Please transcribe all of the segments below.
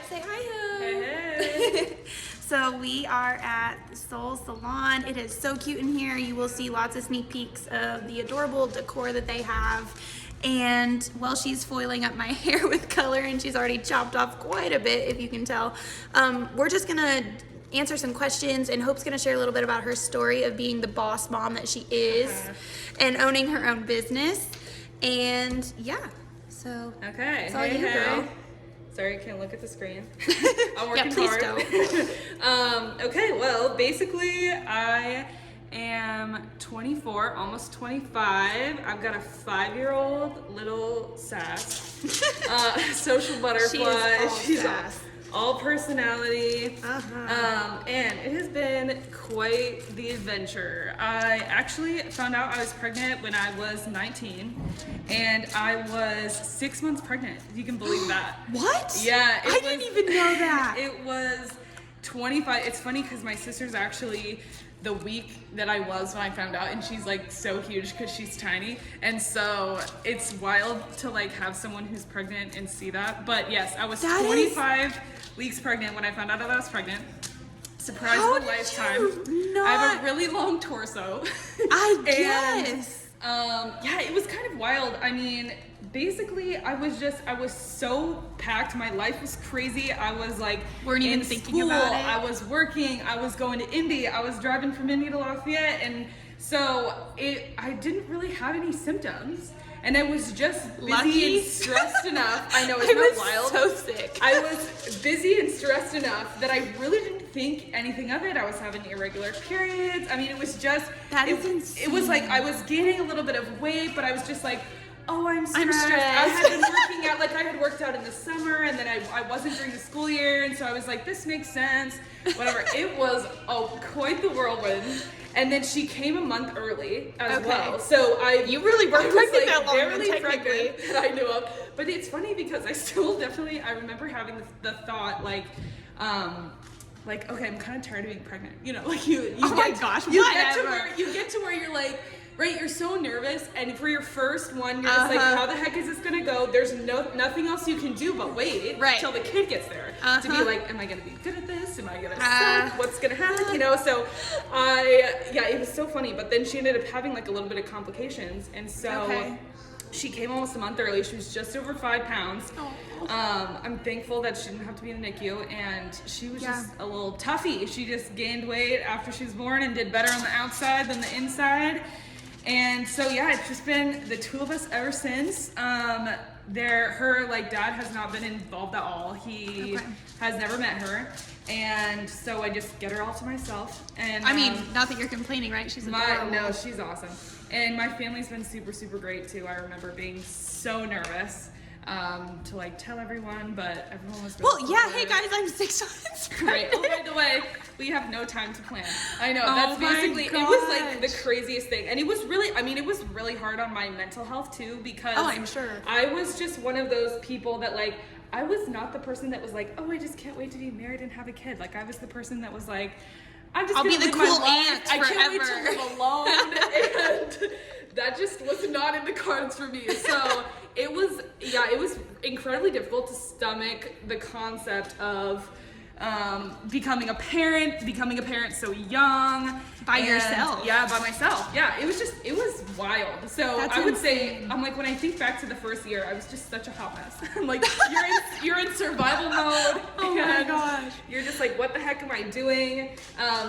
Say hi. Hey. So we are at the Soul Salon. It is so cute in here. You will see lots of sneak peeks of the adorable decor that they have. And while she's foiling up my hair with color, and she's already chopped off quite a bit, if you can tell, we're just gonna answer some questions, and Hope's gonna share a little bit about her story of being the boss mom that she is and owning her own business. And yeah, so Okay. it's all you, girl. Sorry, I can't look at the screen. I'm working please hard. don't. Okay, well, basically, I am 24, almost 25. I've got a 5-year-old little sass, social butterfly. She's all personality. And it has been quite the adventure. I actually found out I was pregnant when I was 19, and I was 6 months pregnant. You can believe that. What? Yeah. I didn't even know that. It was 25. It's funny because my sister's actually the week that I was when I found out, and she's like so huge because she's tiny, and so it's wild to like have someone who's pregnant and see that. But yes, I was 25 weeks pregnant when I found out that I was pregnant. Surprise of a lifetime. I have a really long torso. I guess. Yeah, it was kind of wild. I mean, basically, I was so packed. My life was crazy. I was like, weren't even thinking about it. I was working. I was going to Indy. I was driving from Indy to Lafayette, and so I didn't really have any symptoms. And I was just busy and stressed enough. I know, it's not wild. So sick. I was busy and stressed enough that I really didn't think anything of it. I was having irregular periods. I mean, it was just insane. It was like I was gaining a little bit of weight, but I was just like, oh, I'm stressed. I had been working out, like I had worked out in the summer, and then I wasn't during the school year, and so I was like, this makes sense. Whatever. It was quite the whirlwind. And then she came a month early as well. So you really weren't pregnant that long, barely pregnant that I knew of. But it's funny because I still definitely, I remember having the thought like, okay, I'm kind of tired of being pregnant. You know, like you get to where you're like, right, you're so nervous, and for your first one, you're just like, how the heck is this gonna go? There's nothing else you can do but wait till the kid gets there to be like, am I gonna be good at this? Am I gonna suck? What's gonna happen? You know, so it was so funny, but then she ended up having like a little bit of complications, and so she came almost a month early. She was just over 5 pounds. I'm thankful that she didn't have to be in the NICU, and she was just a little toughie. She just gained weight after she was born and did better on the outside than the inside. And so it's just been the two of us ever since. Her dad has not been involved at all. He has never met her, and so I just get her all to myself. And I mean, not that you're complaining, right? She's adorable. No, she's awesome, and my family's been super, super great too. I remember being so nervous to like tell everyone, but everyone was really hey guys, I'm 6 months Right. Oh, by the way, we have no time to plan. I know, that's basically, it was like the craziest thing. And it was really, it was really hard on my mental health too, because I'm sure. I was just one of those people that like, I was not the person that was like, oh, I just can't wait to be married and have a kid. Like, I was the person that was like, I'll be the cool aunt I forever. can't wait to live alone. And that just was not in the cards for me. So it was incredibly difficult to stomach the concept of becoming a parent so young. By yourself. Yeah, by myself. Yeah, it was wild. So That's I would insane. say, I'm like, when I think back to the first year, I was just such a hot mess. I'm like, you're in survival mode. Oh my gosh. You're just like, what the heck am I doing?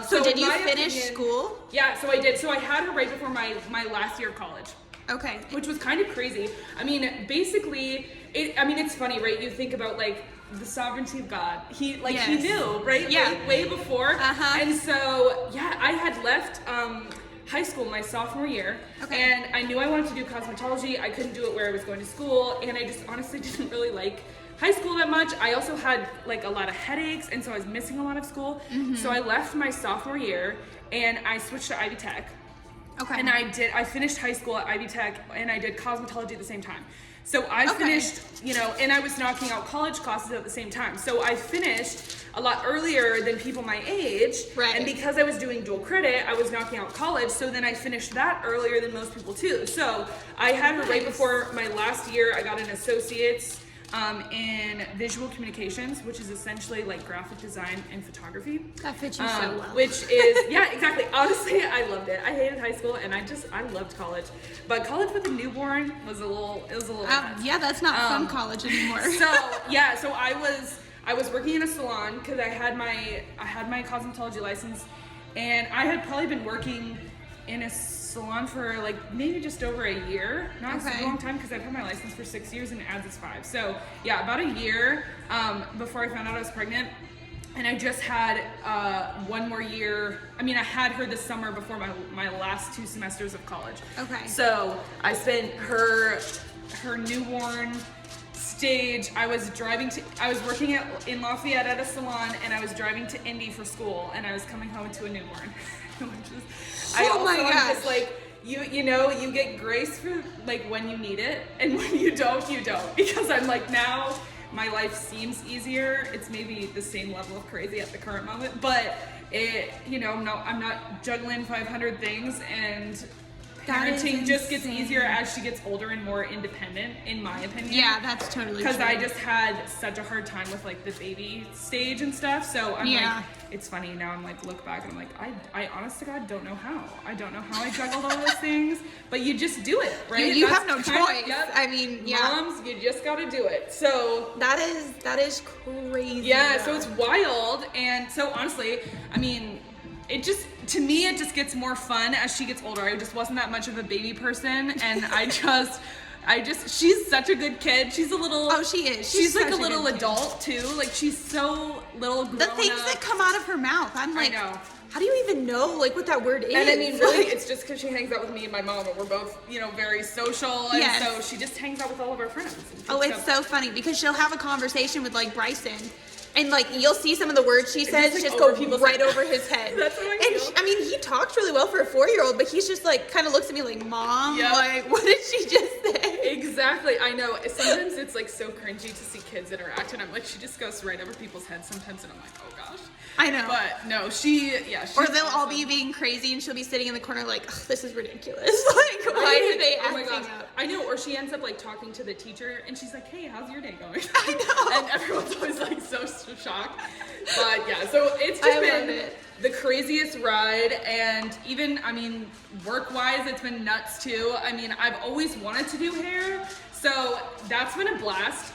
So did you finish school? Yeah, so I did. So I had her right before my last year of college. Okay. Which was kind of crazy. I mean, basically, it's funny, right? You think about like the sovereignty of God. He knew, right? Yeah. Way before. And so, I had left high school my sophomore year, and I knew I wanted to do cosmetology. I couldn't do it where I was going to school, and I just honestly didn't really like high school that much. I also had like a lot of headaches, and so I was missing a lot of school. So I left my sophomore year, and I switched to Ivy Tech. Okay. And I finished high school at Ivy Tech, and I did cosmetology at the same time. So I finished, and I was knocking out college classes at the same time. So I finished a lot earlier than people my age. Right. And because I was doing dual credit, I was knocking out college. So then I finished that earlier than most people too. So I had her right before my last year. I got an associate's in visual communications, which is essentially like graphic design and photography. That fits you so well. Which is, yeah, exactly. Honestly, I loved it. I hated high school, and I loved college. But college with a newborn was a little nuts. Yeah, that's not fun college anymore. So I was working in a salon because I had my cosmetology license, and I had probably been working in a salon for like maybe just over a year. Not a long time, because I've had my license for 6 years and it adds as 5. So yeah, about a year before I found out I was pregnant. And I just had 1 more year. I mean, I had her this summer before my last 2 semesters of college. Okay. So I spent her newborn stage. I was working in Lafayette at a salon, and I was driving to Indy for school, and I was coming home to a newborn. I'm just like, you know, you get grace for like when you need it, and when you don't, you don't. Because I'm like, now my life seems easier. It's maybe the same level of crazy at the current moment, but I'm not juggling 500 things, and parenting just gets easier as she gets older and more independent, in my opinion. Yeah, that's totally true. Because I just had such a hard time with like the baby stage and stuff. So I'm like, it's funny now. I'm like, look back and I'm like, I honest to God don't know how. I don't know how I juggled all those things, but you just do it, right? You have no choice. I mean, moms, you just got to do it. So that is crazy. Yeah, so it's wild, and so honestly, I mean, to me, it just gets more fun as she gets older. I just wasn't that much of a baby person, and she's such a good kid. She's a little... Oh, she is. She's like a little adult, too. Like, she's so little grown The things that come out of her mouth, I'm like, I know. How do you even know, like, what that word is? And I mean, really, it's just because she hangs out with me and my mom, and we're both, very social, and so she just hangs out with all of our friends. Oh, it's so funny, because she'll have a conversation with, like, Bryson, and like you'll see some of the words she says just go right over his head. That's how I feel. And I mean, he talks really well for a 4-year-old, but he's just like kind of looks at me like, Mom, like, what did she just say? Exactly. I know. Sometimes it's like so cringy to see kids interact, and I'm like, she just goes right over people's heads sometimes, and I'm like, oh gosh. I know. But no, or they'll all be being crazy, and she'll be sitting in the corner like, this is ridiculous. Like, why are they acting up? I know. Or she ends up like talking to the teacher, and she's like, hey, how's your day going? I know. And everyone's always like so shocked. But yeah, so it's just been the craziest ride, and even, I mean, work-wise, it's been nuts too. I mean, I've always wanted to do hair, so that's been a blast.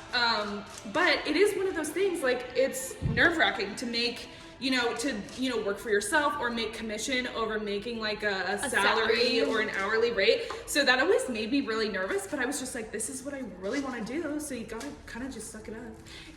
But it is one of those things, like, it's nerve-wracking to make, work for yourself or make commission over making like a salary or an hourly rate. So that always made me really nervous, but I was just like, this is what I really want to do. So you gotta kind of just suck it up.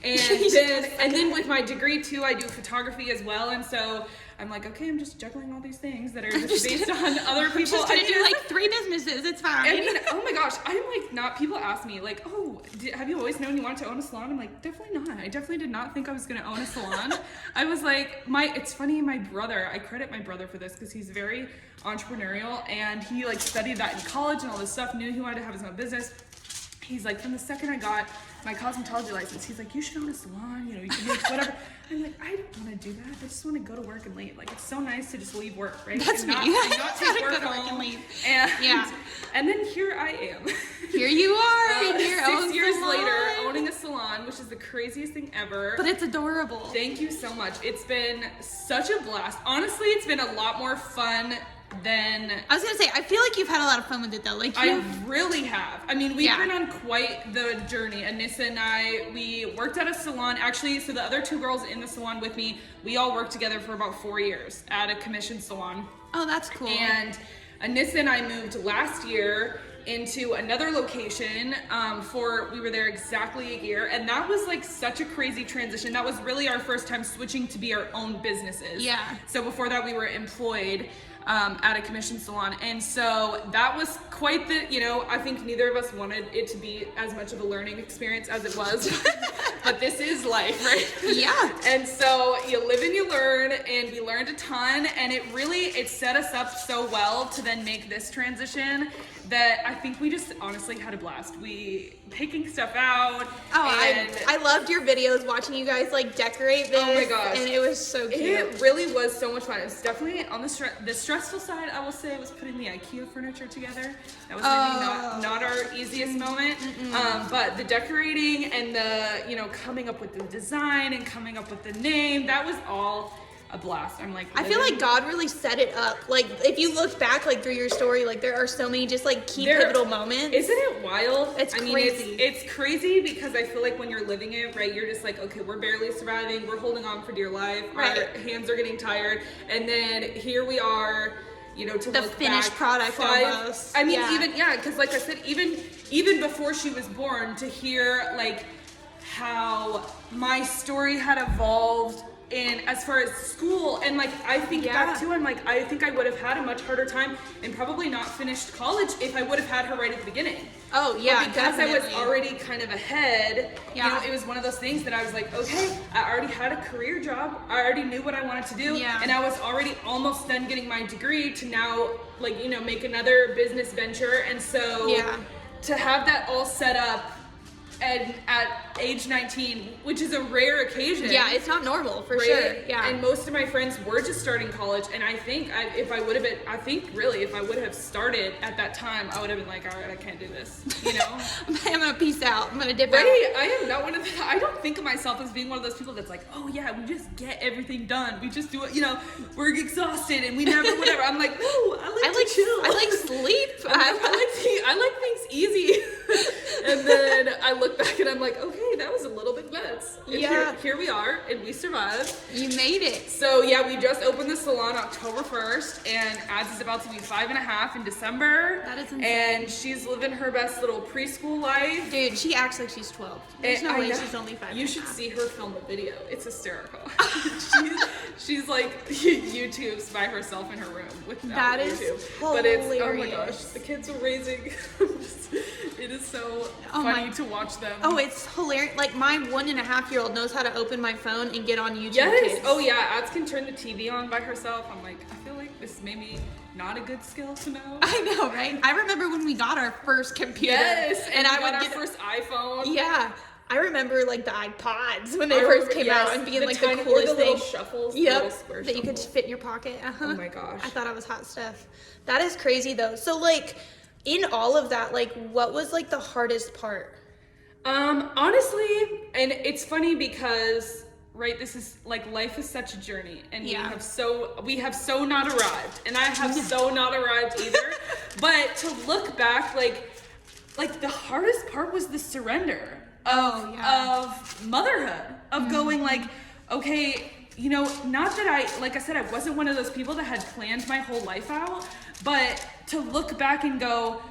And then with my degree too, I do photography as well. And so I'm like, okay, I'm just juggling all these things that are just based on other people. I'm just gonna do like 3 businesses. It's fine. I mean, oh my gosh, I'm like not. People ask me like, oh, have you always known you wanted to own a salon? I'm like, definitely not. I definitely did not think I was gonna own a salon. I was like, it's funny. My brother, I credit my brother for this because he's very entrepreneurial, and he like studied that in college and all this stuff. Knew he wanted to have his own business. He's like, from the second I got my cosmetology license, he's like, you should own a salon, you can make whatever. I'm like, I don't want to do that. I just want to go to work and leave. Like, it's so nice to just leave work, right? That's and me. not take work home. And leave. And then here I am. Here you are in your 6 years salon. later, owning a salon, which is the craziest thing ever. But it's adorable. Thank you so much. It's been such a blast. Honestly, it's been a lot more fun than... I was gonna say, I feel like you've had a lot of fun with it though. Like, I really have. I mean, we've been on quite the journey. Anissa and I, we worked at a salon. Actually, so the other 2 girls in the salon with me, we all worked together for about 4 years at a commission salon. Oh, that's cool. And Anissa and I moved last year into another location we were there exactly a year, and that was like such a crazy transition. That was really our first time switching to be our own businesses. Yeah. So before that we were employed at a commission salon, and so that was quite the, I think neither of us wanted it to be as much of a learning experience as it was. but this is life, right? Yeah. And so you live and you learn, and we learned a ton, and it set us up so well to then make this transition that I think we just honestly had a blast. We picking stuff out. I loved your videos, watching you guys like decorate this. Oh my gosh. And it was so cute. It really was so much fun. It was definitely on the stressful side, I will say, was putting the IKEA furniture together. That was maybe not our easiest moment. But the decorating and the, coming up with the design and coming up with the name, that was all a blast. I'm like, I feel like God really set it up. Like, if you look back, like, through your story, like, there are so many just, like, key pivotal moments. Isn't it wild? It's crazy. It's crazy because I feel like when you're living it, right, you're just like, okay, we're barely surviving. We're holding on for dear life. Right. Our hands are getting tired. And then here we are, to the look finished back, product almost. I mean, because like I said, even before she was born, to hear, like, how my story had evolved in as far as school, and like I think back to, I'm like, I think I would have had a much harder time and probably not finished college if I would have had her right at the beginning. Oh yeah, but because definitely. I was already kind of ahead, it was one of those things that I was like, okay, I already had a career job, I already knew what I wanted to do, and I was already almost done getting my degree to now, like, make another business venture. And so to have that all set up and at age 19, which is a rare occasion. Yeah, it's not normal, for sure. Yeah. And most of my friends were just starting college, and I think if I would have started at that time, I would have been like, all right, I can't do this, I'm gonna peace out. I'm gonna dip out. I am not one of the, I don't think of myself as being one of those people that's like, oh yeah, we just get everything done. We just do it, we're exhausted and we never, whatever. I'm like, whoa, I like to chill. I like sleep. I like things easy. And then I look back and I'm like, okay, that was a little bit nuts. And here we are, and we survived. You made it. So we just opened the salon October 1st, and Ads is about to be 5.5 in December. That is insane. And she's living her best little preschool life. Dude, she acts like she's 12. There's no way she's only 5. You should see her film a video. It's hysterical. she's like YouTubes by herself in her room without that YouTube. Is but it's, hilarious. oh my gosh, the kids are raising. It is so funny to watch them. Oh, it's hilarious. Like, my 1.5-year-old knows how to open my phone and get on YouTube. Yes. Kids. Oh yeah, Ads can turn the TV on by herself. I'm like, I feel like this is maybe not a good skill to know. I know, right? I remember when we got our first computer. Yes, and I would got our first iPhone. Yeah. I remember, like, the iPods when they first came out, and being like the coolest thing. Shuffles. Yep. That you could just fit in your pocket. Oh my gosh. I thought I was hot stuff. That is crazy though. So, like, in all of that, like, what was like the hardest part? Honestly, and it's funny because, right, this is like, life is such a journey, and we have so not arrived, and I have so not arrived either. But to look back, like the hardest part was the surrender of motherhood, of going like, okay, not that like I said, I wasn't one of those people that had planned my whole life out, but to look back and go,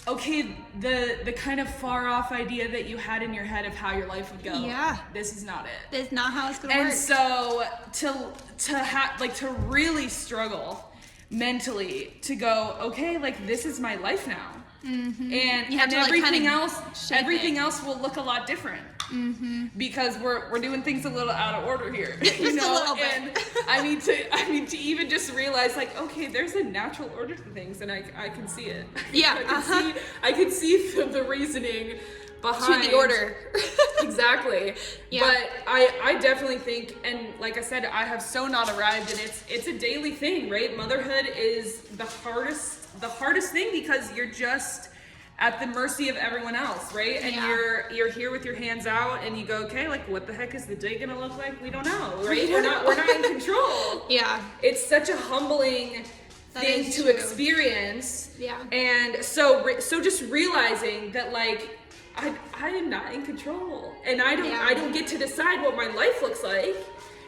okay, the kind of far off idea that you had in your head of how your life would go, this is not it. This is not how it's gonna work. And so to really struggle mentally to go, okay, like, this is my life now. Mm-hmm. And everything else will look a lot different. Mm-hmm. Because we're doing things a little out of order here, Just a little bit. And I need to even just realize, like, okay, there's a natural order to things, and I can see it. Yeah, I can see the reasoning behind to the order. Exactly. Yeah. But I definitely think, and like I said, I have so not arrived, and it's a daily thing, right? Motherhood is the hardest thing because you're just at the mercy of everyone else, right? And you're here with your hands out, and you go, okay, like, what the heck is the day gonna look like? We don't know, right? We're not in control. Yeah. It's such a humbling thing to experience. Yeah. And so just realizing that, like, I am not in control, and I don't get to decide what my life looks like,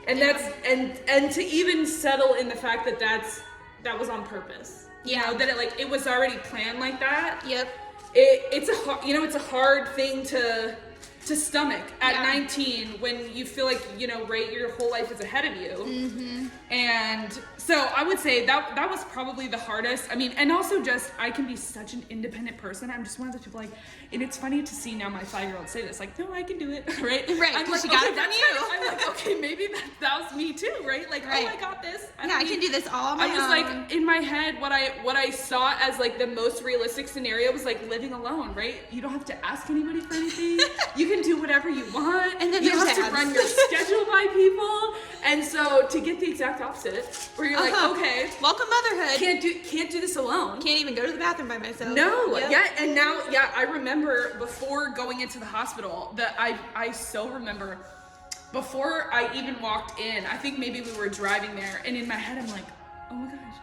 and that's and to even settle in the fact that was on purpose. That it was already planned like that. Yep. It's a hard thing to stomach at 19 when you feel like, right, your whole life is ahead of you. Mm-hmm. And so I would say that was probably the hardest. I mean, and also just, I can be such an independent person. I'm just one of those people, like, and it's funny to see now my 5-year-old say this, like, no, I can do it, right? Right, I'm like, she got okay, it from that's you. I'm like, okay, maybe that was me too, right? Like, right. oh, I got this. I can do this all on my own. I was like, in my head, what I saw as like the most realistic scenario was like living alone, right? You don't have to ask anybody for anything. You can do whatever you want. And then you don't there's have to ads. run your schedule by people. And so to get the exact opposite, where you're like, okay, welcome motherhood. Can't do this alone. Can't even go to the bathroom by myself. No, Yep. yeah, and now, yeah, I remember before going into the hospital that I so remember before I even walked in, I think maybe we were driving there, and in my head I'm like, oh my gosh,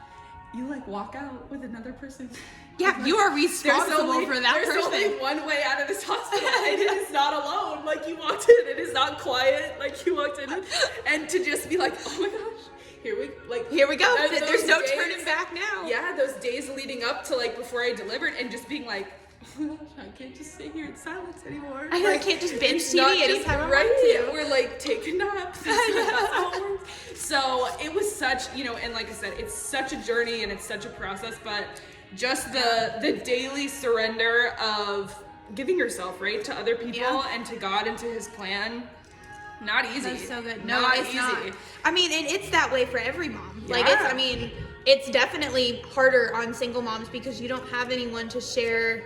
you like walk out with another person. Yeah, like, you are responsible for that There's person. only one way out of this hospital, and it is not alone. Like, you walked in, it is not quiet. Like, you walked in, and to just be like, oh my gosh, here we go. There's no turning back now. Yeah, those days leading up to like before I delivered, and just being like, oh my gosh, I can't just sit here in silence anymore. I know, I can't just binge It's TV not just anytime I right. want to. We're like taking naps. That's how it works. So it was such, and like I said, it's such a journey and it's such a process, but just the daily surrender of giving yourself, right, to other people and to God and to His plan. Not easy. That's so good. No, not it's easy. not. I mean, and it's that way for every mom. Yeah. Like, it's definitely harder on single moms because you don't have anyone to share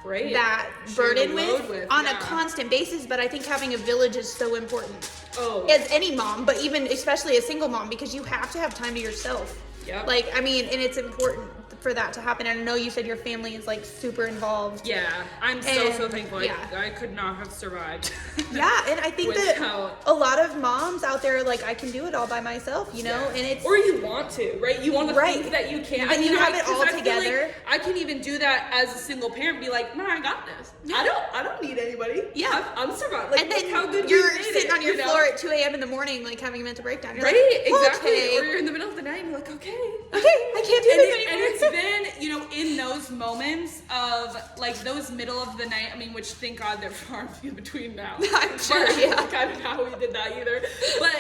that burden with on a constant basis. But I think having a village is so important. Oh. As any mom, but even especially a single mom, because you have to have time to yourself. Yep. Like, and it's important for that to happen. And I know you said your family is like super involved. Yeah, I'm so thankful. Yeah. I could not have survived. Yeah, and I think that a lot of moms out there are like, I can do it all by myself, and it's... Or you want to, right? You want to think that you can. And you have it all together. I can even do that as a single parent, be like, no, I got this. Yeah. I don't need anybody. Yeah. I'm surviving. Like, and then look how good you're we made sitting it, on your floor at 2 a.m. in the morning, like having a mental breakdown. You're right, like, exactly. Okay. Or you're in the middle of the night and you're like, okay, I can't do this anymore. And it's been, in those moments of like those middle of the night, which thank God they're far and few between now. I'm sure, yeah. Like, I don't know how we did that either. But,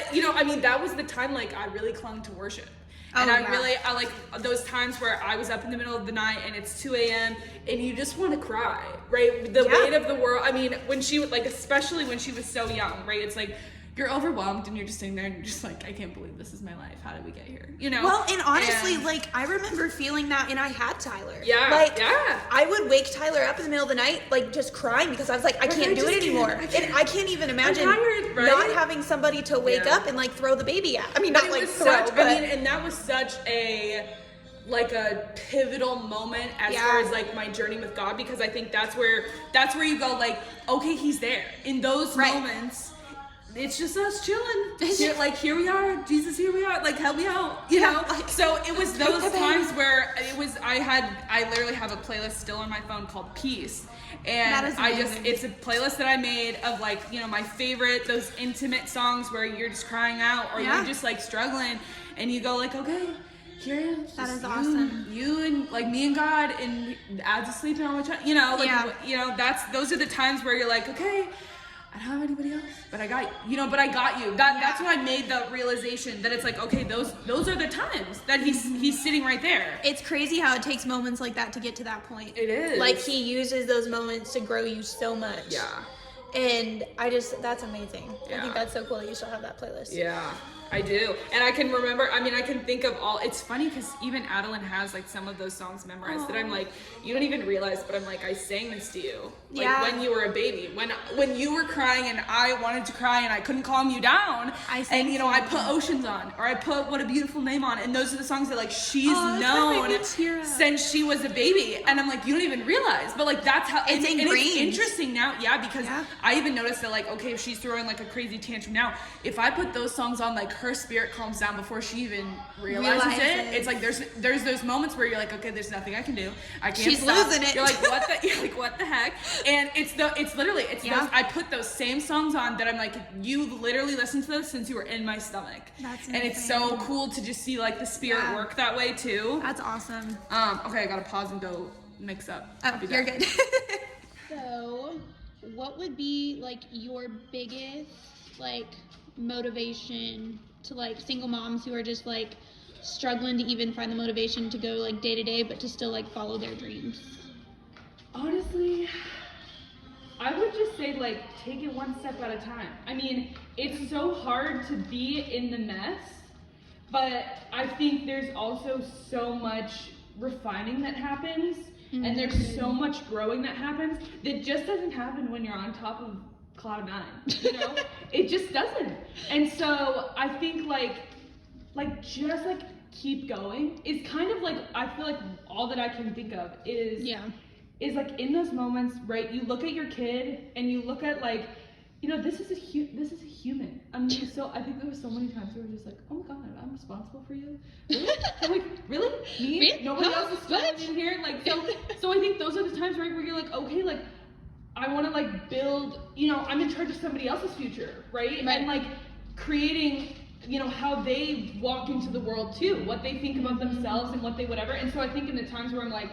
that was the time, like, I really clung to worship. And I like those times where I was up in the middle of the night and it's 2 a.m. and you just want to cry, right? The weight of the world. When she would, like, especially when she was so young, right? It's like, you're overwhelmed and you're just sitting there and you're just like, I can't believe this is my life. How did we get here? Well, and honestly, like, I remember feeling that, and I had Tyler. Yeah. Like, I would wake Tyler up in the middle of the night, like, just crying because I was like, I can't do it anymore. And I can't even imagine not having somebody to wake up and, like, throw the baby at. Not like throw, but... and that was such a pivotal moment as far as like my journey with God, because I think that's where you go, like, okay, He's there. In those moments, it's just us chilling. Here we are, Jesus, here we are, like, help me out, Like, so it was those times where I literally have a playlist still on my phone called Peace. And it's a playlist that I made of, like, my favorite, those intimate songs where you're just crying out or you're just like struggling and you go like, okay, here I am. That is awesome. You and like me and God, and Ad's asleep and I'm with child. Those are the times where you're like, okay, I don't have anybody else, but I got you. But I got you. That's when I made the realization that it's like, okay, those are the times that he's sitting right there. It's crazy how it takes moments like that to get to that point. It is. Like, He uses those moments to grow you so much. Yeah. And that's amazing. Yeah. I think that's so cool that you still have that playlist. Yeah. I do. And I can remember, I can think of it's funny because even Adeline has like some of those songs memorized that I'm like, you don't even realize, but I'm like, I sang this to you. Like when you were a baby, when you were crying and I wanted to cry and I couldn't calm you down. I put Oceans on, or I put What a Beautiful Name on. And those are the songs that like she's known since she was a baby. And I'm like, you don't even realize, but like that's how it's ingrained. And it's interesting now. Yeah. Because I even noticed that like, okay, if she's throwing like a crazy tantrum now, if I put those songs on, like her spirit calms down before she even realizes it. It's like there's those moments where you're like, okay, there's nothing I can do. I can't She's stop. losing it. You're like, what the heck? And it's literally those, I put those same songs on that I'm like, you literally listened to those since you were in my stomach. That's and it's so cool to just see like the spirit work that way too. That's awesome. Okay, I gotta pause and go mix up. Oh, you're good. So, what would be like your biggest like motivation to like single moms who are just like struggling to even find the motivation to go like day to day, but to still like follow their dreams? Honestly, I would just say, like, take it one step at a time. I mean, it's so hard to be in the mess, but I think there's also so much refining that happens, and there's so much growing that happens that just doesn't happen when you're on top of cloud nine, you know? It just doesn't. And so I think, just keep going is kind of like, I feel like all that I can think of is like in those moments, right? You look at your kid and you look at like, you know, this is a human. I mean, so I think there were so many times where we're just like, oh my God, I'm responsible for you. Really? I'm like, really? Me? Nobody else is filling in here. Like, so I think those are the times, right, where you're like, okay, like I want to like build. You know, I'm in charge of somebody else's future, right? And like creating, you know, how they walk into the world too, what they think about themselves and what they whatever. And so I think in the times where I'm like,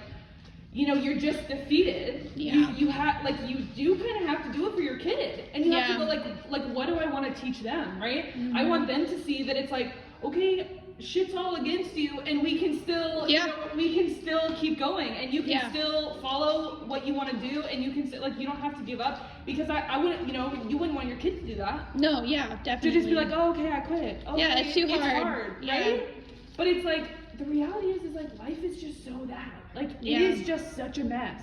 you know, you're just defeated. You have like you do kind of have to do it for your kid, and you have to go like what do I want to teach them, right? I want them to see that it's like, okay, shit's all against you, and we can still you know, we can still keep going, and you can still follow what you want to do, and you can still, like, you don't have to give up, because I wouldn't, you know, you wouldn't want your kids to do that. No, definitely. To just be like, oh, okay, I quit. Oh, okay, it's too hard. Right? But it's like, the reality is like life is just so that. Like, it is just such a mess.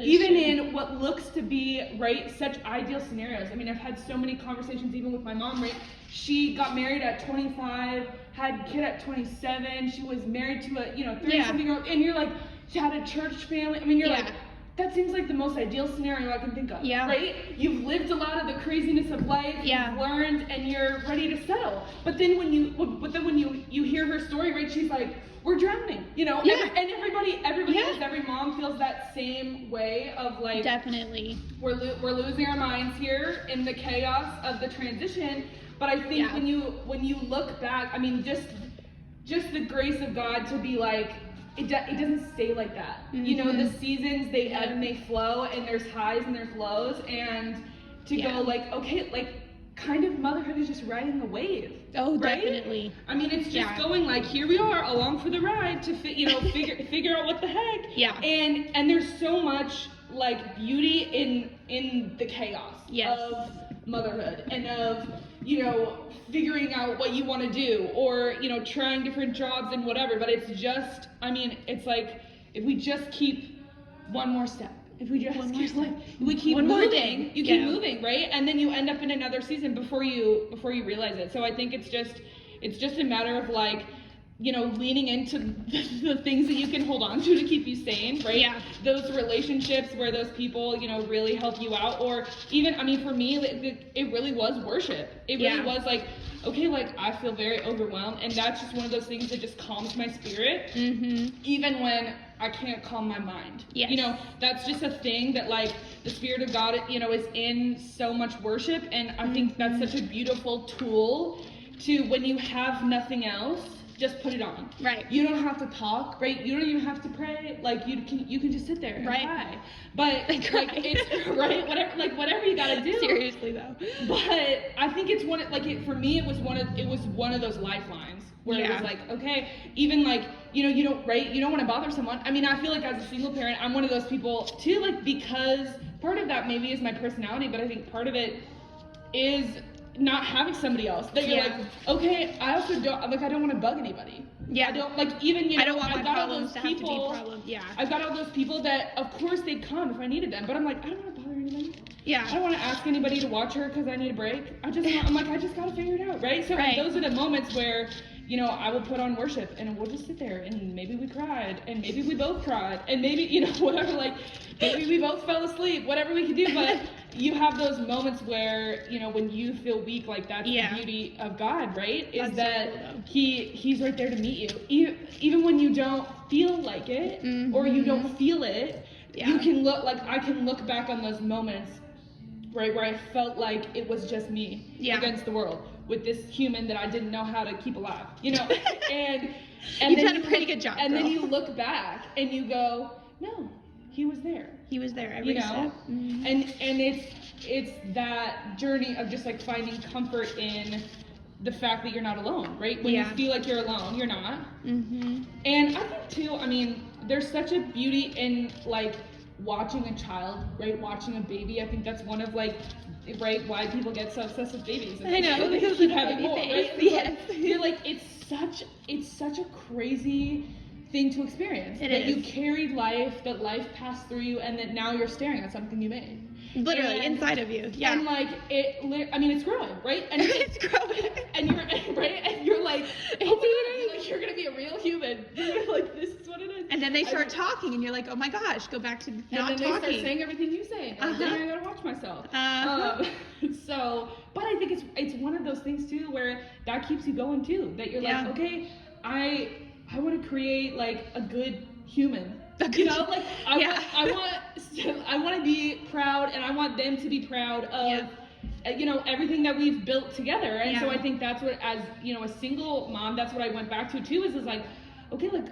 Even in what looks to be, right, such ideal scenarios. I mean, I've had so many conversations even with my mom, right? She got married at 25, had a kid at 27, she was married to a, you know, 30-something-year-old, and you're like, she had a church family. I mean, you're like, that seems like the most ideal scenario I can think of, right? You've lived a lot of the craziness of life, you've learned, and you're ready to settle. But then when you hear her story, right, she's like, we're drowning, you know? And everybody knows, every mom feels that same way of like, definitely. We're losing our minds here in the chaos of the transition. But I think when you look back, I mean, just the grace of God to be like, it doesn't stay like that. You know, the seasons, they ebb and they flow, and there's highs and there's lows, and to go like, okay, like, kind of motherhood is just riding the wave. Oh, right? Definitely. I mean, it's just going like, here we are along for the ride to figure out what the heck. And there's so much like beauty in the chaos of motherhood, and of, you know, figuring out what you want to do, or, you know, trying different jobs and whatever. But it's just, I mean, it's like, if we just keep one more step, if we just keep moving, you keep moving, right? And then you end up in another season before you realize it. So I think it's just a matter of like, you know, leaning into the things that you can hold on to keep you sane, right? Those relationships where those people, you know, really help you out. Or even, I mean, for me, it really was worship. It really was like, okay, like, I feel very overwhelmed, and that's just one of those things that just calms my spirit, even when I can't calm my mind. You know, that's just a thing that, like, the Spirit of God, you know, is in so much worship, and I think that's such a beautiful tool to, when you have nothing else, just put it on. Right. You don't have to talk, right? You don't even have to pray. Like, you can just sit there and cry. But like it's right, whatever you gotta do. Seriously though. But I think it's for me, it was one of those lifelines where it was like, okay, even like, you know, you don't want to bother someone. I mean, I feel like as a single parent, I'm one of those people too, like, because part of that maybe is my personality, but I think part of it is not having somebody else that you're like, okay, I also don't, like, I don't want to bug anybody. I don't, like, even, you know, I don't want my problems to have to be problems. I've got all those people that, of course, they'd come if I needed them, but I'm like, I don't want to bother anybody. I don't want to ask anybody to watch her because I need a break. I just gotta figure it out, right? So those are the moments where, you know, I will put on worship, and we'll just sit there, and maybe we cried, and maybe we both cried, and maybe, you know, whatever, like, maybe we both fell asleep, whatever we could do, but you have those moments where, you know, when you feel weak, like, that's the beauty of God, right? Is that He's right there to meet you. Even when you don't feel like it, or you don't feel it, you can look, like, I can look back on those moments, right, where I felt like it was just me against the world, with this human that I didn't know how to keep alive, you know, and you've done a pretty good job, and then you look back and you go, no, He was there. He was there every step. And it's that journey of just like finding comfort in the fact that you're not alone, right? When you feel like you're alone, you're not. Mm-hmm. And I think too, I mean, there's such a beauty in like watching a child, right? Watching a baby. I think that's one of like, right, why people get so obsessed with babies. I know, they keep having more, right? Yes. You're like, it's such a crazy thing to experience. That you carried life, that life passed through you, and that now you're staring at something you made. Literally inside of you. Yeah. And like it's growing, right? And it's growing. And you're like, oh my God, you're gonna be a real human. You're like, this is what it is. And then they start talking, and you're like, oh my gosh, go back to not talking. And then they start saying everything you say. And then I gotta watch myself. So, but I think it's one of those things too where that keeps you going too. That you're like, okay, I want to create like a good human. You know, like I want to be proud, and I want them to be proud of you know, everything that we've built together. And so I think that's what, as you know, a single mom, that's what I went back to too, is like, okay, like,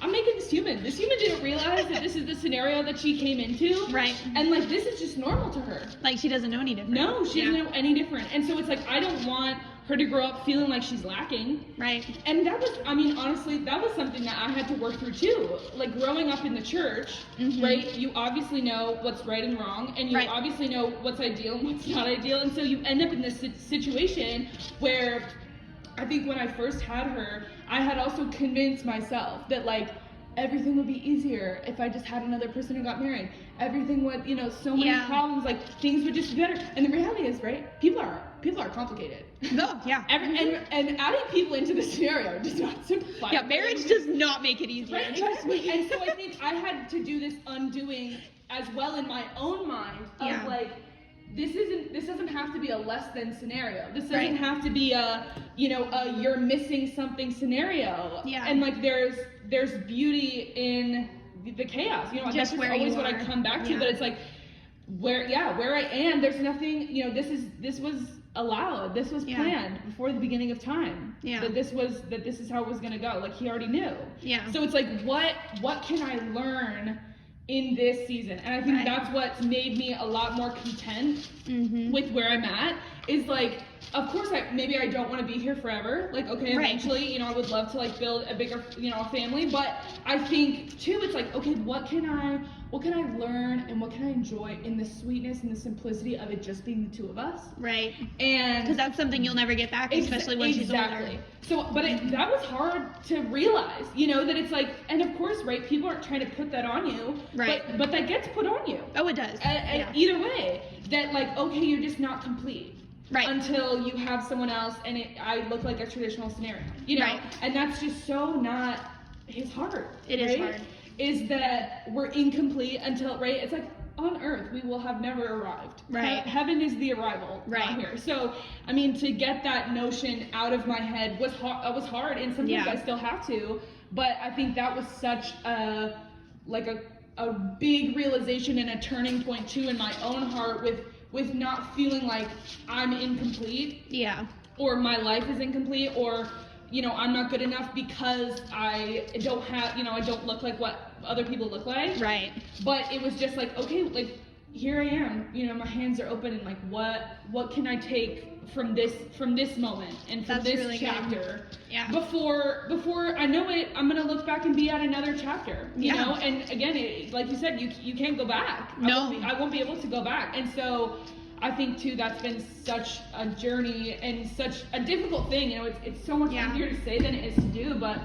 I'm making this human didn't realize that this is the scenario that she came into, right? And like, this is just normal to her, like she doesn't know any different. No, she doesn't know any different. And so it's like, I don't want her to grow up feeling like she's lacking. Right. And that was, I mean, honestly, that was something that I had to work through too. Like growing up in the church, right? You obviously know what's right and wrong, and you obviously know what's ideal and what's not ideal. And so you end up in this situation where I think when I first had her, I had also convinced myself that like everything would be easier if I just had another person who got married. Everything would, you know, so many problems, like things would just be better. And the reality is, right? People are complicated. No, yeah. And adding people into the scenario does not simplify. Yeah, marriage does not make it easier. Right, exactly. And so I think I had to do this undoing as well in my own mind of like, this doesn't have to be a less than scenario. This doesn't have to be a, you know, a you're missing something scenario. Yeah. And like there's beauty in the chaos. You know, that's just always what I come back to. But it's like where I am, there's nothing, you know, this was allowed. This was planned before the beginning of time. Yeah. That this is how it was gonna go. Like he already knew. Yeah. So it's like what can I learn in this season? And I think that's what's made me a lot more content with where I'm at, is like, of course maybe I don't want to be here forever. Like, okay, eventually, you know, I would love to like build a bigger, you know, family, but I think too, it's like, okay, what can I learn and what can I enjoy in the sweetness and the simplicity of it just being the two of us? Right. And because that's something you'll never get back, especially when she's older. So, but that was hard to realize, you know, that it's like, and of course, right, people aren't trying to put that on you, but that gets put on you. Oh, it does. Either way, that like, okay, you're just not complete. Right. Until you have someone else and I look like a traditional scenario, you know? And that's just so not his heart. It is hard. Is that we're incomplete until, right? It's like on earth, we will have never arrived. Right. Heaven is the arrival. Right. Here. So, I mean, to get that notion out of my head was hard, and sometimes I still have to, but I think that was such a big realization and a turning point too in my own heart with not feeling like I'm incomplete. Yeah. Or my life is incomplete, or, you know, I'm not good enough because I don't have, you know, I don't look like what other people look like. Right. But it was just like, okay, like here I am, you know, my hands are open, and like what can I take from this moment and from this really chapter? Good. Yeah. Before I know it, I'm gonna look back and be at another chapter. You know, and again, like you said, you can't go back. No. I won't be able to go back. And so I think too, that's been such a journey and such a difficult thing. You know, it's so much easier to say than it is to do, but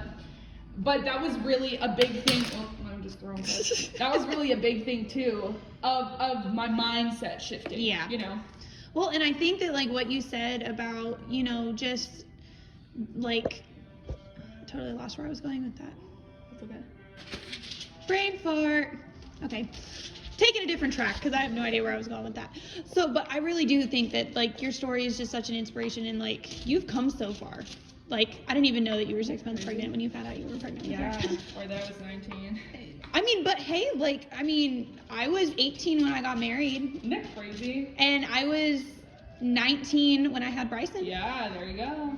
that was really a big thing. Oh, I'm just throwing this. That was really a big thing too of my mindset shifting. Yeah. You know. Well, and I think that like what you said about, you know, just like, totally lost where I was going with that. That's okay. Brain fart. Okay. Taking a different track because I have no idea where I was going with that. So, but I really do think that like your story is just such an inspiration, and like you've come so far. Like, I didn't even know that you were 6 months pregnant when you found out you were pregnant. Yeah, or that I was 19. I mean, but hey, like, I mean, I was 18 when I got married. Isn't that crazy? And I was 19 when I had Bryson. Yeah, there you go.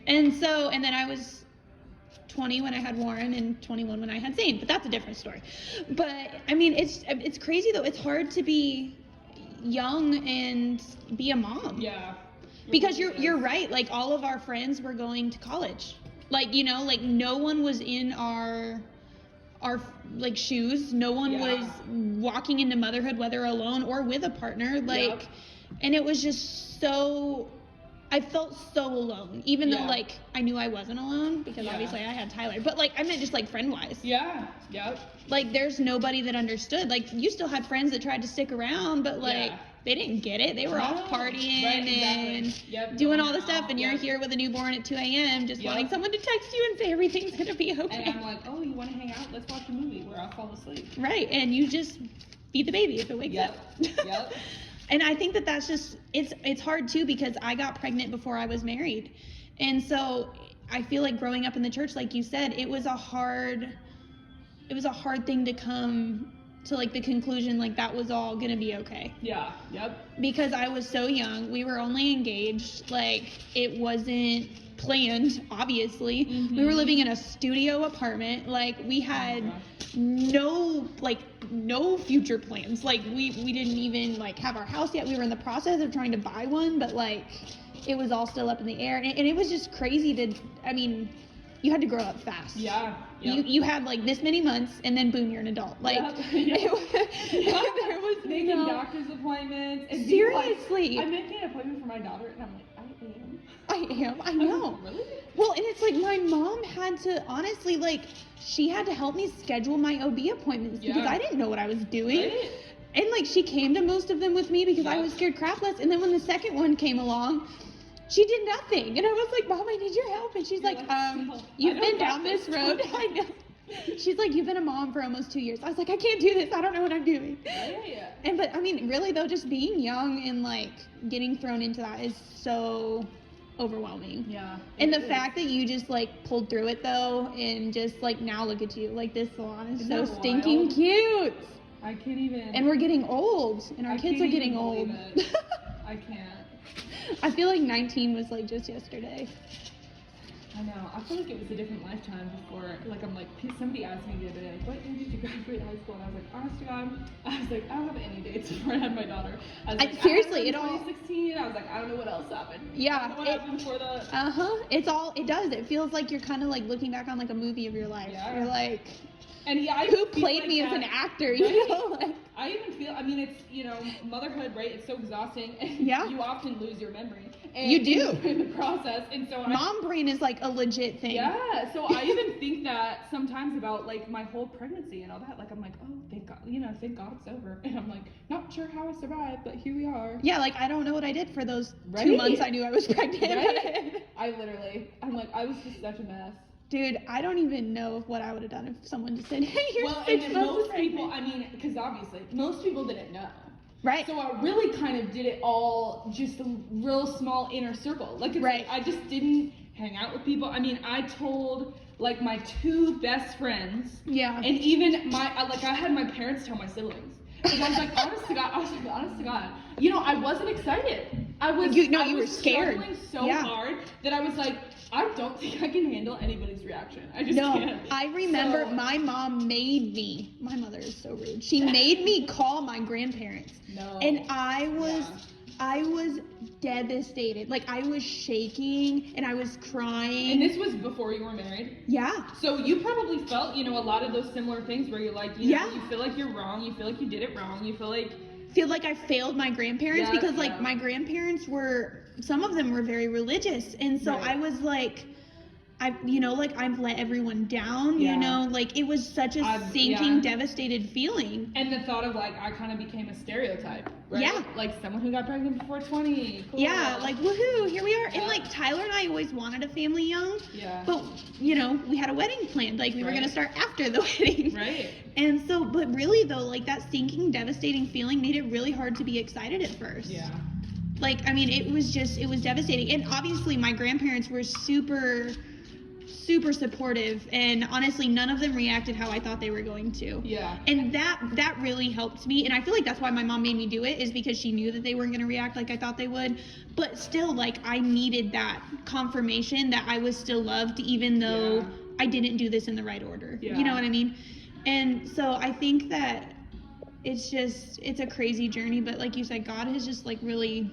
And so, and then I was 20 when I had Warren and 21 when I had Zane, but that's a different story. But I mean, it's crazy though. It's hard to be young and be a mom. Yeah. Because you're right. Like, all of our friends were going to college. Like, you know, like, no one was in our like shoes. No one was walking into motherhood, whether alone or with a partner. Like, and it was just so, I felt so alone, even though like I knew I wasn't alone because obviously I had Tyler, but like I meant just like friend wise. Like, there's nobody that understood. Like, you still had friends that tried to stick around, but like they didn't get it. They were off partying and doing all the stuff, and you're here with a newborn at 2 a.m. just wanting someone to text you and say everything's gonna be okay. And I'm like, oh, you want to hang out? Let's watch a movie where I'll fall asleep. Right, and you just feed the baby if it wakes up. And I think that that's just, it's hard too, because I got pregnant before I was married. And so I feel like growing up in the church, like you said, it was a hard thing to come to like the conclusion, like that was all gonna be okay. Because I was so young, we were only engaged, like it wasn't planned, obviously. We were living in a studio apartment, like we had no future plans. Like we didn't even like have our house yet. We were in the process of trying to buy one, but like it was all still up in the air, and it was just crazy to, I mean, you had to grow up fast. You had like this many months, and then boom, you're an adult. Like there was making doctor's appointments. And seriously, I'm making an appointment for my daughter, and I'm like, I know. Really? Well, and it's like my mom had to, honestly, like, she had to help me schedule my OB appointments because I didn't know what I was doing. And like, she came to most of them with me because I was scared crapless. And then when the second one came along, she did nothing. And I was like, Mom, I need your help. And she's like, you've been down this road. I know. She's like, you've been a mom for almost 2 years. I was like, I can't do this. I don't know what I'm doing. And but I mean, really though, just being young and like getting thrown into that is so overwhelming. And the fact that you just like pulled through it though, and just like now look at you, like this salon is so stinking cute. I can't even. And we're getting old, and our kids are getting old. I can't. I feel like 19 was like just yesterday. I know. I feel like it was a different lifetime before. Like, I'm like, somebody asked me the other day, like, what year did you graduate high school? And I was like, honest to God, I was like, I don't have any dates before I had my daughter. I was like, seriously, it all. 2016. I was like, I don't know what else happened. Yeah. I don't know what happened before that. It's all. It does. It feels like you're kind of like looking back on like a movie of your life. You're like. And who played me as an actor, you know? Like, I even feel, I mean, it's, you know, motherhood, right? It's so exhausting, and you often lose your memory. And you do. In the process, and so mom brain is like a legit thing. Yeah, so I even think that sometimes about like my whole pregnancy and all that. Like, I'm like, oh, thank God, you know, thank God it's over. And I'm like, not sure how I survived, but here we are. Yeah, like I don't know what I did for those 2 months I knew I was pregnant. I'm like, I was just such a mess. Dude, I don't even know what I would have done if someone just said, hey, you're 6 months most pregnant. people, I mean, because obviously, most people didn't know. Right. So I really kind of did it all just a real small inner circle. Like, like I just didn't hang out with people. I mean, I told like my 2 best friends. Yeah. And even I had my parents tell my siblings. Because I was like, honest to God, you know, I wasn't excited. I was were scared. Struggling so hard that I was like, I don't think I can handle anybody's reaction. I just can't. I remember my mom made me, my mother is so rude, she made me call my grandparents. No. And I was devastated. Like, I was shaking and I was crying. And this was before you were married? Yeah. So you probably felt, you know, a lot of those similar things where you're like, you know, you feel like you're wrong, you feel like you did it wrong, you feel like I failed my grandparents because like my grandparents were, some of them were very religious, and so I was like, I've let everyone down, you know, like it was such a sinking, devastated feeling. And the thought of like, I kind of became a stereotype, right? Yeah. Like someone who got pregnant before 20. Cool. Yeah, like woohoo, here we are. And like Tyler and I always wanted a family young. Yeah. But, you know, we had a wedding planned. Like we were going to start after the wedding. Right. And so, but really though, like that sinking, devastating feeling made it really hard to be excited at first. Yeah. Like, I mean, it was devastating. And obviously my grandparents were super supportive, and honestly none of them reacted how I thought they were going to. Yeah. And that really helped me, and I feel like that's why my mom made me do it, is because she knew that they weren't going to react like I thought they would. But still, like, I needed that confirmation that I was still loved, even though I didn't do this in the right order. You know what I mean? And so I think that it's a crazy journey, but like you said, God has just like really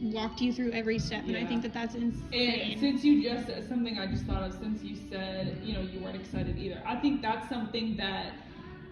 walked you through every step, and I think that that's insane. And since you just said something I just thought of, since you said, you know, you weren't excited either, I think that's something that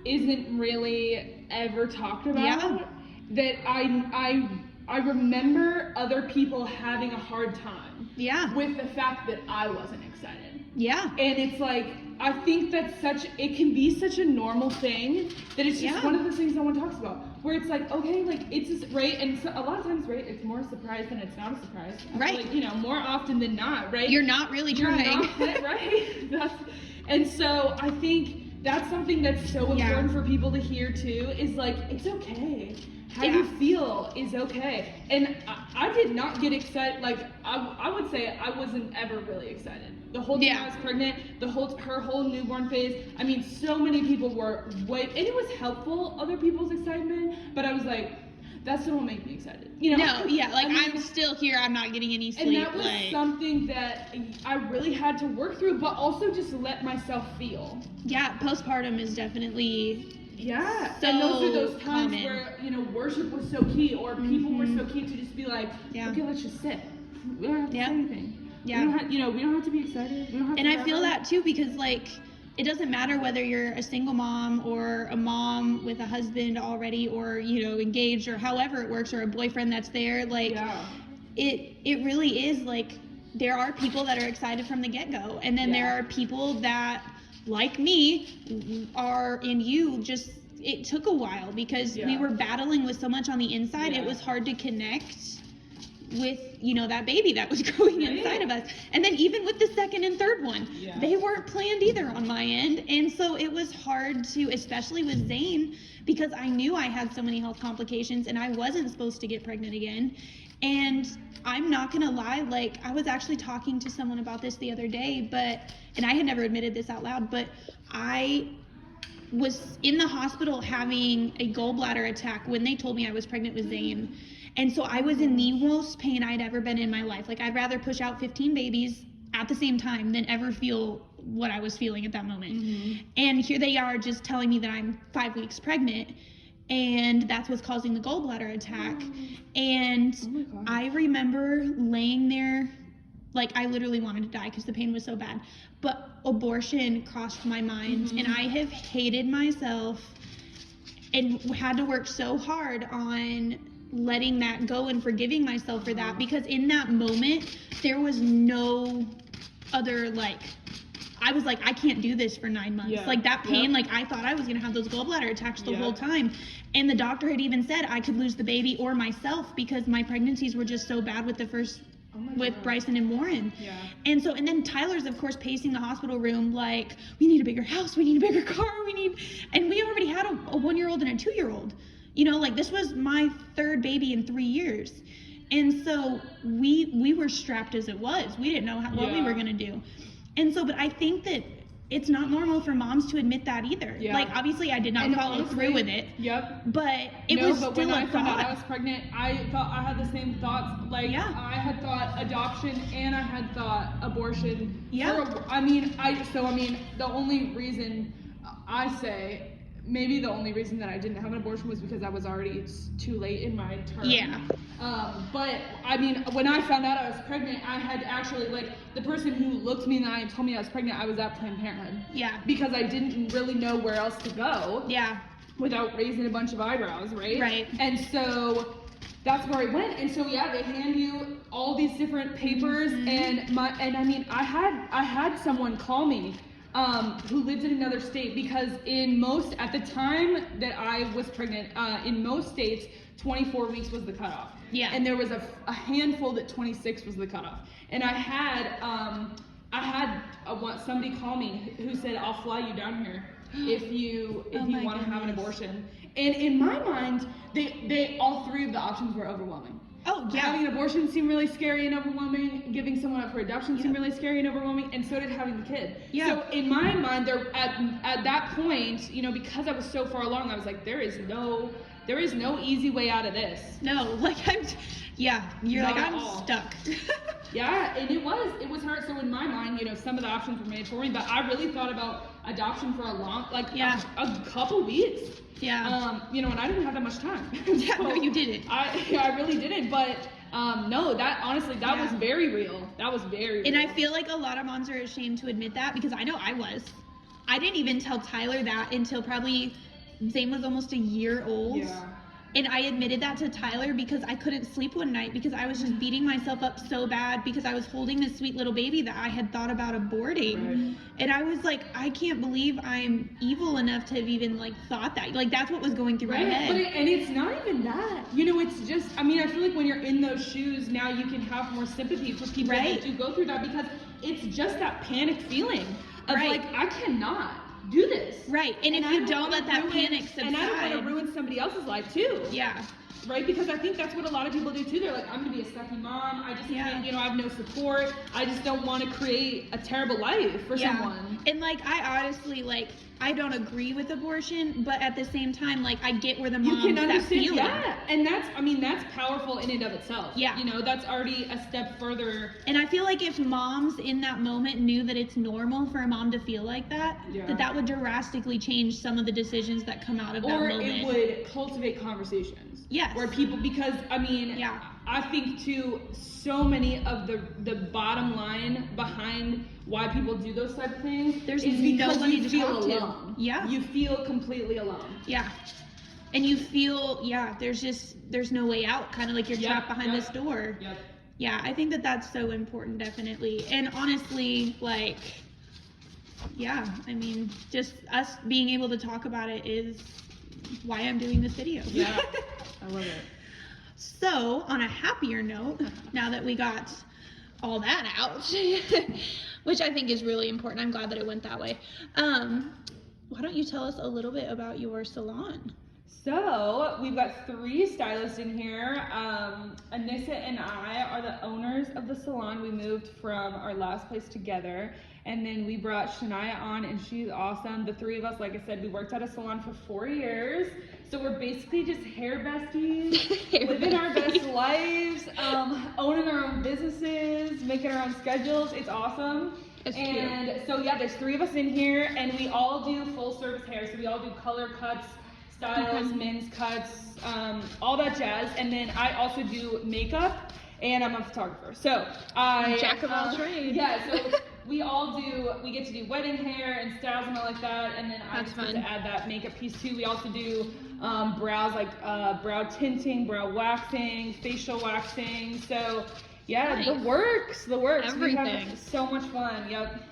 isn't really ever talked about. Yeah. That I remember other people having a hard time with the fact that I wasn't excited. Yeah. And it's like, I think that's it can be such a normal thing that it's just one of those things no one talks about. Where it's like, okay, like, it's just, right? And so a lot of times, right, it's more a surprise than it's not a surprise. Right. Like, you know, more often than not, right? You're not really trying. Right? And so I think that's something that's so important for people to hear too, is like, it's okay. How you feel is okay. And I did not get excited. Like, I would say I wasn't ever really excited. The whole time I was pregnant, her whole newborn phase. I mean, so many people were and it was helpful, other people's excitement, but I was like, that still won't make me excited. You know? No, like, I mean, I'm still here, I'm not getting any sleep. And that was something that I really had to work through, but also just let myself feel. Yeah, postpartum is definitely... Yeah, so and those are those times common. where, you know, worship was so key, or people were so key to just be like, okay, let's just sit. We don't have to say anything. Yeah. We don't have to be excited. We don't have to. And I feel that too, because like, it doesn't matter whether you're a single mom or a mom with a husband already, or, you know, engaged, or however it works, or a boyfriend that's there. Like, it really is like, there are people that are excited from the get-go, and then there are people that, like me, it took a while because we were battling with so much on the inside. It was hard to connect with, you know, that baby that was growing inside of us. And then even with the second and third one, they weren't planned either on my end. And so it was hard to, especially with Zane, because I knew I had so many health complications and I wasn't supposed to get pregnant again. And I'm not gonna lie, like, I was actually talking to someone about this the other day, and I had never admitted this out loud, but I was in the hospital having a gallbladder attack when they told me I was pregnant with Zane. And so I was in the most pain I'd ever been in my life. Like, I'd rather push out 15 babies at the same time than ever feel what I was feeling at that moment. And here they are just telling me that I'm 5 weeks pregnant, and that's what's causing the gallbladder attack. And I remember laying there, like, I literally wanted to die because the pain was so bad. But abortion crossed my mind, and I have hated myself and had to work so hard on letting that go and forgiving myself for that, because in that moment there was no other, like, I was like, I can't do this for 9 months. Like, that pain, like, I thought I was gonna have those gallbladder attacks the whole time. And the doctor had even said I could lose the baby or myself because my pregnancies were just so bad with the first, with Bryson and Warren. And so, and then Tyler's, of course, pacing the hospital room like, we need a bigger house, we need a bigger car, and we already had a 1-year-old and a 2-year-old. You know, like, this was my third baby in 3 years. And so we were strapped as it was. We didn't know what we were gonna do. And so, but I think that it's not normal for moms to admit that either. Like, obviously I did not follow through with it. But it was still when a I found out thought. I was pregnant, I thought I had the same thoughts. Like, I had thought adoption and I had thought abortion. The only reason I say, maybe the only reason that I didn't have an abortion was because I was already too late in my term. But I mean, when I found out I was pregnant, I had actually, like, the person who looked me in the eye and told me I was pregnant, I was at Planned Parenthood. Because I didn't really know where else to go. Without raising a bunch of eyebrows, right? And so that's where I went. And so they hand you all these different papers, and I mean, I had someone call me who lived in another state, because at the time that I was pregnant, in most states, 24 weeks was the cutoff. And there was a handful that 26 was the cutoff. And I had somebody call me who said, I'll fly you down here if you want to have an abortion. And in my mind, they all three of the options were overwhelming. Having an abortion seemed really scary and overwhelming. Giving someone up for adoption seemed really scary and overwhelming, and so did having the kid. So in my mind, there at that point, you know, because I was so far along, I was like, there is no easy way out of this. No, like, you're like, I'm stuck. And it was hard. So in my mind, you know, some of the options were made for me, but I really thought about adoption for a couple weeks. You know, and I didn't have that much time. No, you didn't. I really didn't. But no, that honestly, that was very real. That was very real. And I feel like a lot of moms are ashamed to admit that, because I know I was. I didn't even tell Tyler that until probably Zane was almost a year old. Yeah. And I admitted that to Tyler because I couldn't sleep one night because I was just beating myself up so bad because I was holding this sweet little baby that I had thought about aborting. Right. And I was like, I can't believe I'm evil enough to have even like thought that. Like that's what was going through my head. And it's not even that. You know, it's just, I mean, I feel like when you're in those shoes, now you can have more sympathy for people that do go through that, because it's just that panic feeling of like, I cannot do this. Right. And if you don't let that panic subside. And I don't want to ruin somebody else's life too. Yeah. Right? Because I think that's what a lot of people do too. They're like, I'm going to be a sucky mom. I just can't, you know, I have no support. I just don't want to create a terrible life for someone. And like, I honestly, like, I don't agree with abortion, but at the same time, like, I get where the moms you can understand, that feeling. Yeah. And that's, I mean, that's powerful in and of itself. Yeah. You know, that's already a step further. And I feel like if moms in that moment knew that it's normal for a mom to feel like that, that would drastically change some of the decisions that come out of that moment. Or it would cultivate conversations. Yes. Where people, because, I mean, I think too, so many of the bottom line behind why people do those type of things is because you feel alone. Yeah. You feel completely alone. Yeah. And you feel, there's no way out, kind of like you're trapped behind this door. Yep. Yeah, I think that that's so important, definitely. And honestly, like, I mean, just us being able to talk about it is why I'm doing this video. Yeah, I love it. So, on a happier note, now that we got all that out, which I think is really important, I'm glad that it went that way. Why don't you tell us a little bit about your salon? So, we've got 3 stylists in here. Anissa and I are the owners of the salon. We moved from our last place together, and then we brought Shania on, and she's awesome. The 3 of us, like I said, we worked at a salon for 4 years. So we're basically just hair besties, living our best lives, owning our own businesses, making our own schedules. It's awesome. It's cute. So there's 3 of us in here, and we all do full service hair. So we all do color cuts, styles, men's cuts, all that jazz. And then I also do makeup, and I'm a photographer. So Jack of all trades. Yeah, so we get to do wedding hair and styles and all like that, and then I just get to add that makeup piece too. We also do brows, like brow tinting, brow waxing, facial waxing. So the works. Everything. We have so much fun. Yep.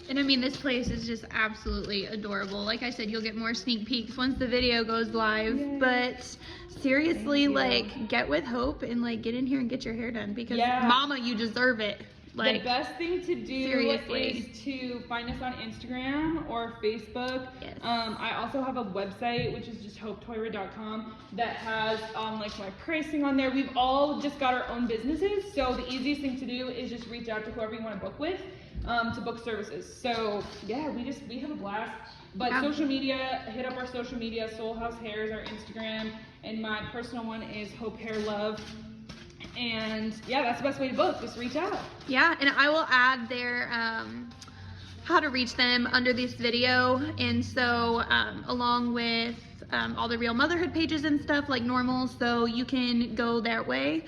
And I mean, this place is just absolutely adorable. Like I said, you'll get more sneak peeks once the video goes live. Yay. But seriously, like, get with hope and like get in here and get your hair done, because mama, you deserve it. Like, the best thing to do is to find us on Instagram or Facebook. Yes. I also have a website, which is just hopetoyra.com, that has like my pricing on there. We've all just got our own businesses, so the easiest thing to do is just reach out to whoever you want to book with to book services. So we have a blast. But social media, hit up our social media. Soul House Hair is our Instagram, and my personal one is Hope Hair Love. And that's the best way to book. Just reach out. Yeah, and I will add their how to reach them under this video. And so along with all the Real Motherhood pages and stuff like normal, so you can go their way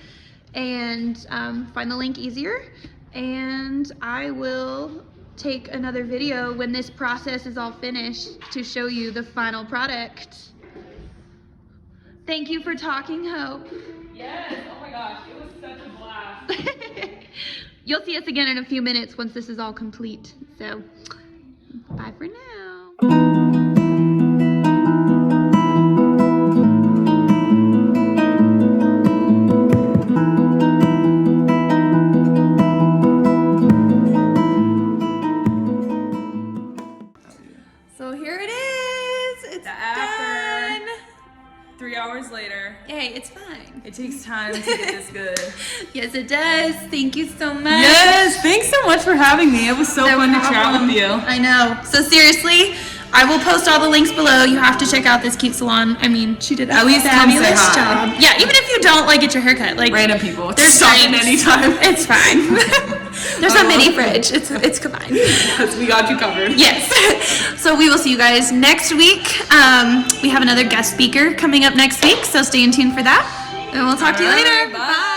and find the link easier. And I will take another video when this process is all finished to show you the final product. Thank you for talking, Hope. Yes, oh my gosh, it was such a blast. You'll see us again in a few minutes once this is all complete. So, bye for now. So here it is. It's done. 3 hours later. Hey, it's fine. It takes time to get this good. Yes, it does. Thank you so much. Yes, thanks so much for having me. It was so fun to chat with you. I know. So seriously, I will post all the links below. You have to check out this cute salon. I mean, she did at least a fabulous job. Yeah, even if you don't like get your hair cut, like random people, there's stopping anytime. It's fine. There's a mini fridge. It's fine. Because we got you covered. Yes. So we will see you guys next week. We have another guest speaker coming up next week, so stay tuned for that. And we'll talk to you later. Bye.